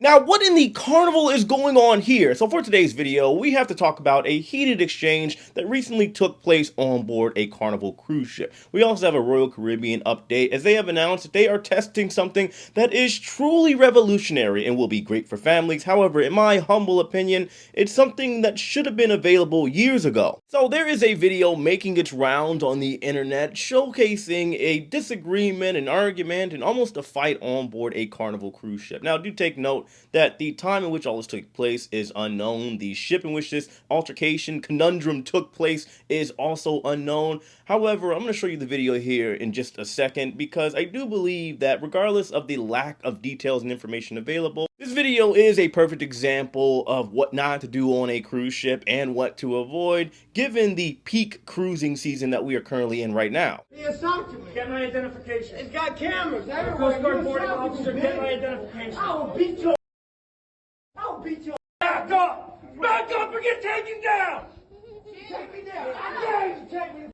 Now, what in the carnival is going on here? So for today's video, we have to talk about a heated exchange that recently took place on board a Carnival cruise ship. We also have a Royal Caribbean update as they have announced that they are testing something that is truly revolutionary and will be great for families. However, in my humble opinion, it's something that should have been available years ago. So there is a video making its rounds on the internet showcasing a disagreement, an argument, and almost a fight on board a Carnival cruise ship. Now, do take note that the time in which all this took place is unknown. The ship in which this altercation conundrum took place is also unknown. However, I'm going to show you the video here in just a second because I do believe that regardless of the lack of details and information available, this video is a perfect example of what not to do on a cruise ship and what to avoid given the peak cruising season that we are currently in right now. He assaulted me. Get my identification. It's got cameras everywhere. Coast Guard You boarding assaulted officer, me, get my man. identification. I will beat your. I'll beat your. Back up! Back up or get taken down! Take me down. I dare you to take me.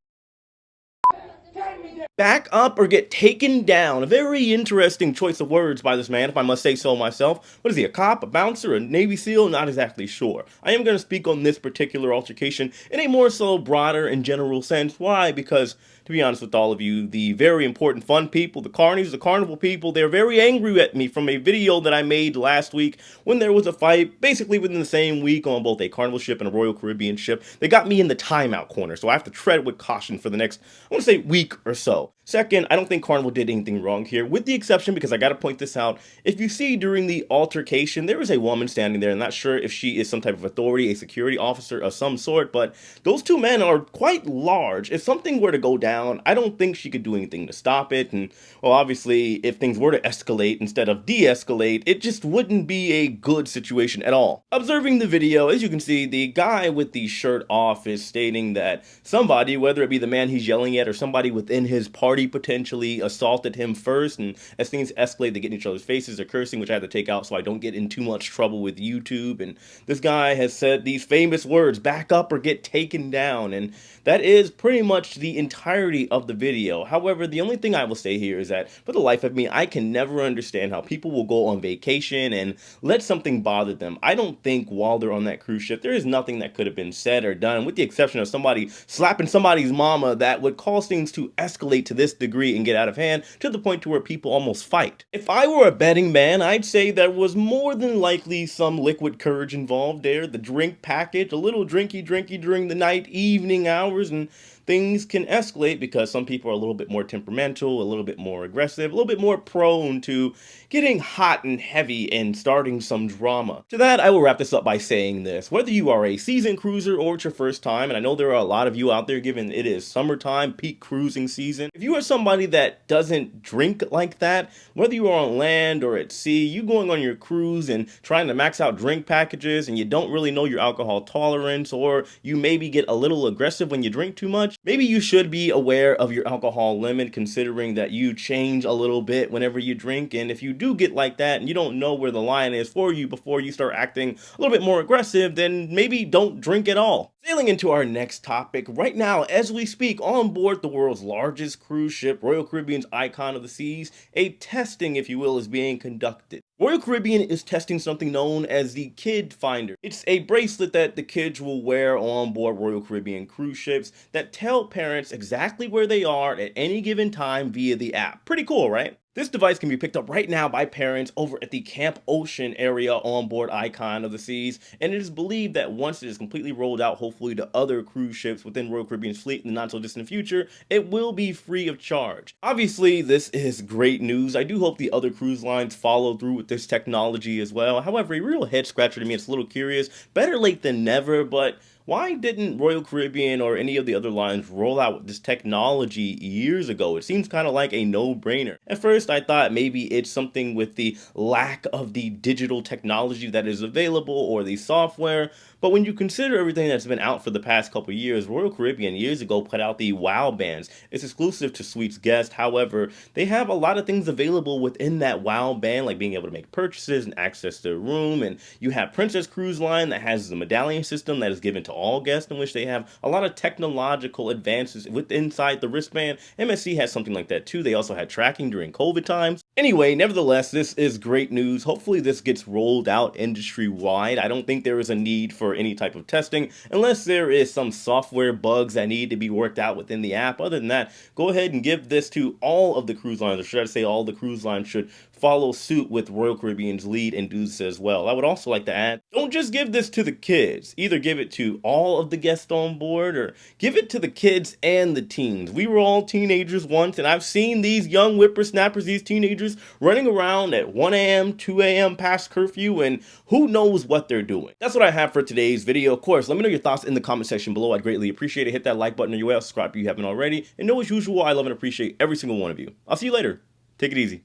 Take me down. Back up or get taken down. A very interesting choice of words by this man, if I must say so myself. What is he, a cop, a bouncer, a Navy SEAL? Not exactly sure. I am going to speak on this particular altercation in a more so broader and general sense. Why? Because, to be honest with all of you, the very important fun people, the carnies, the carnival people, they're very angry at me from a video that I made last week when there was a fight, basically within the same week on both a Carnival ship and a Royal Caribbean ship. They got me in the timeout corner, so I have to tread with caution for the next, I want to say, week or so. Second, I don't think Carnival did anything wrong here, with the exception, because I gotta point this out, if you see during the altercation, there is a woman standing there. I'm not sure if she is some type of authority, a security officer of some sort, but those two men are quite large. If something were to go down, I don't think she could do anything to stop it, and, well, obviously, if things were to escalate instead of de-escalate, it just wouldn't be a good situation at all. Observing the video, as you can see, the guy with the shirt off is stating that somebody, whether it be the man he's yelling at or somebody within his party potentially assaulted him first, and as things escalate, they get in each other's faces or cursing, which I had to take out so I don't get in too much trouble with YouTube. And this guy has said these famous words, back up or get taken down, and that is pretty much the entirety of the video. However, the only thing I will say here is that for the life of me, I can never understand how people will go on vacation and let something bother them. I don't think while they're on that cruise ship, there is nothing that could have been said or done, with the exception of somebody slapping somebody's mama, that would cause things to escalate to this degree and get out of hand to the point to where people almost fight. If I were a betting man, I'd say there was more than likely some liquid courage involved there, the drink package, a little drinky during the night, evening hours, and things can escalate because some people are a little bit more temperamental, a little bit more aggressive, a little bit more prone to getting hot and heavy and starting some drama. To that, I will wrap this up by saying this. Whether you are a seasoned cruiser or it's your first time, and I know there are a lot of you out there given it is summertime, peak cruising season, if you are somebody that doesn't drink like that, whether you are on land or at sea, you going on your cruise and trying to max out drink packages and you don't really know your alcohol tolerance, or you maybe get a little aggressive when you drink too much, maybe you should be aware of your alcohol limit, considering that you change a little bit whenever you drink. And if you do get like that and you don't know where the line is for you before you start acting a little bit more aggressive, then maybe don't drink at all. Sailing into our next topic, right now as we speak, on board the world's largest cruise ship, Royal Caribbean's Icon of the Seas, a testing, if you will, is being conducted. Royal Caribbean is testing something known as the KidFinder. It's a bracelet that the kids will wear on board Royal Caribbean cruise ships that tell parents exactly where they are at any given time via the app. Pretty cool, right? This device can be picked up right now by parents over at the Camp Ocean area on board Icon of the Seas, and it is believed that once it is completely rolled out, hopefully to other cruise ships within Royal Caribbean's fleet in the not so distant future, it will be free of charge. Obviously, this is great news. I do hope the other cruise lines follow through with this technology as well. However, a real head scratcher to me, it's a little curious. Better late than never, but why didn't Royal Caribbean or any of the other lines roll out this technology years ago? It seems kind of like a no-brainer. At first, I thought maybe it's something with the lack of the digital technology that is available or the software, but when you consider everything that's been out for the past couple years, Royal Caribbean years ago put out the WOW bands. It's exclusive to Suites guests. However, they have a lot of things available within that WOW band, like being able to make purchases and access to a room, and you have Princess Cruise Line that has the medallion system that is given to all guests, in which they have a lot of technological advances with inside the wristband. MSC has something like that too. They also had tracking during COVID times. Anyway, nevertheless, this is great news. Hopefully this gets rolled out industry-wide. I don't think there is a need for any type of testing unless there is some software bugs that need to be worked out within the app. Other than that, go ahead and give this to all of the cruise lines, or should I say all the cruise lines should follow suit with Royal Caribbean's lead and do this as well. I would also like to add, don't just give this to the kids. Either give it to all of the guests on board or give it to the kids and the teens. We were all teenagers once, and I've seen these young whippersnappers, these teenagers, running around at 1 a.m., 2 a.m. past curfew, and who knows what they're doing. That's what I have for today's video. Of course, let me know your thoughts in the comment section below. I'd greatly appreciate it. Hit that like button on your way out, subscribe if you haven't already. And know as usual, I love and appreciate every single one of you. I'll see you later. Take it easy.